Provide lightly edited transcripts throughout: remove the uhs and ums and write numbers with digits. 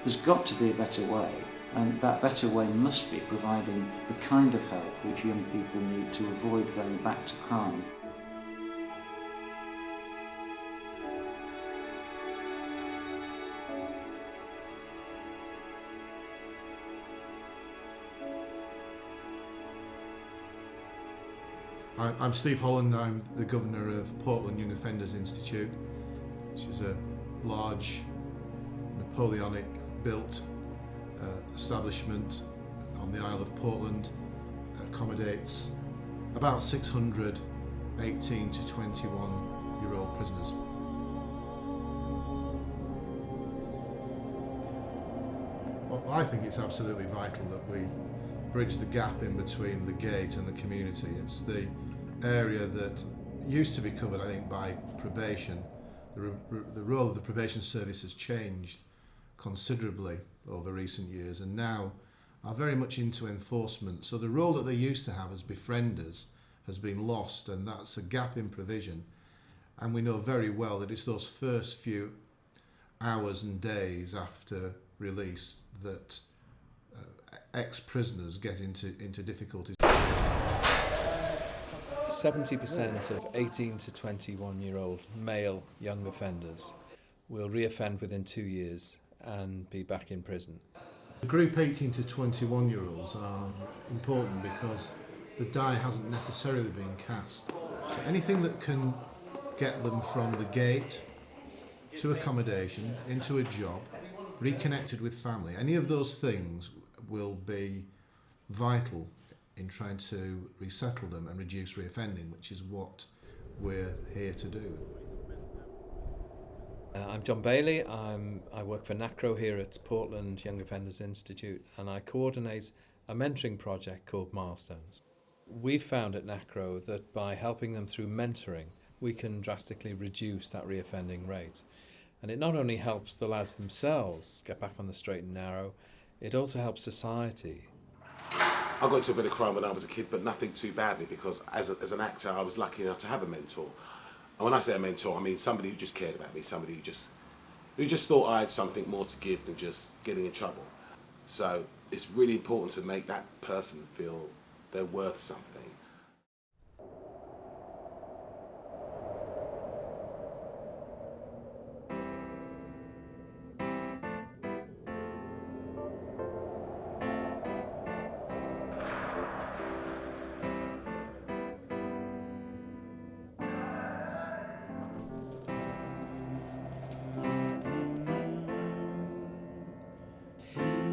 There's got to be a better way, and that better way must be providing the kind of help which young people need to avoid going back to crime. I'm Steve Holland. I'm the Governor of Portland Young Offenders Institute, which is a large Napoleonic built establishment on the Isle of Portland. It accommodates about 600 18 to 21-year-old prisoners. Well, I think it's absolutely vital that we bridge the gap in between the gate and the community. It's the area that used to be covered, I think, by probation. The role of the probation service has changed considerably over recent years and now are very much into enforcement. So the role that they used to have as befrienders has been lost, and that's a gap in provision. And we know very well that it's those first few hours and days after release that ex-prisoners get into difficulties. 70% of 18 to 21-year-old male young offenders will reoffend within 2 years and be back in prison. The group 18 to 21-year-olds are important because the die hasn't necessarily been cast. So anything that can get them from the gate to accommodation, into a job, reconnected with family, any of those things will be vital in trying to resettle them and reduce reoffending, which is what we're here to do. I'm John Bailey. I work for NACRO here at Portland Young Offenders Institute, and I coordinate a mentoring project called Milestones. We've found at NACRO that by helping them through mentoring, we can drastically reduce that reoffending rate. And it not only helps the lads themselves get back on the straight and narrow, it also helps society. I got into a bit of crime when I was a kid, but nothing too badly, because as an actor I was lucky enough to have a mentor. And when I say a mentor, I mean somebody who just cared about me, somebody who just thought I had something more to give than just getting in trouble. So it's really important to make that person feel they're worth something.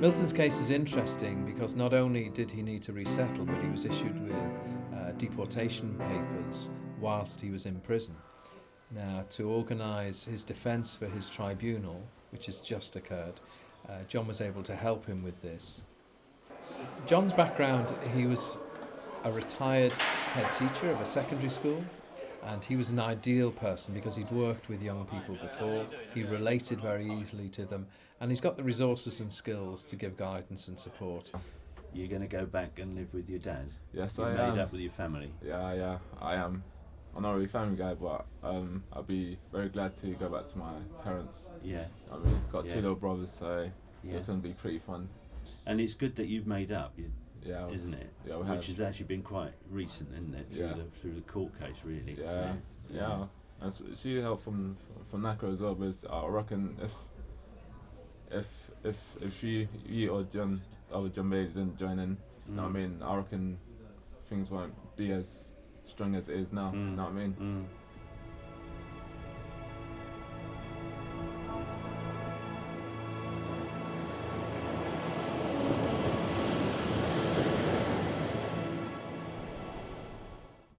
Milton's case is interesting because not only did he need to resettle, but he was issued with deportation papers whilst he was in prison. Now, to organise his defence for his tribunal, which has just occurred, John was able to help him with this. John's background, he was a retired head teacher of a secondary school, and he was an ideal person because he'd worked with young people before, he related very easily to them, and he's got the resources and skills to give guidance and support. You're going to go back and live with your dad? Yes, You're I am. made up with your family? Yeah, I am. I'm not really a family guy, but I'll be very glad to go back to my parents. Yeah. I mean, got two little brothers, so yeah. It can be pretty fun. And it's good that you've made up, isn't it? Yeah, which has actually been quite recent, isn't it? Through the court case, really. Yeah. And she helped from NACRO as well, but I reckon if you or John Bailey didn't join in, you know what I mean, I reckon things won't be as strong as it is now. You know what I mean?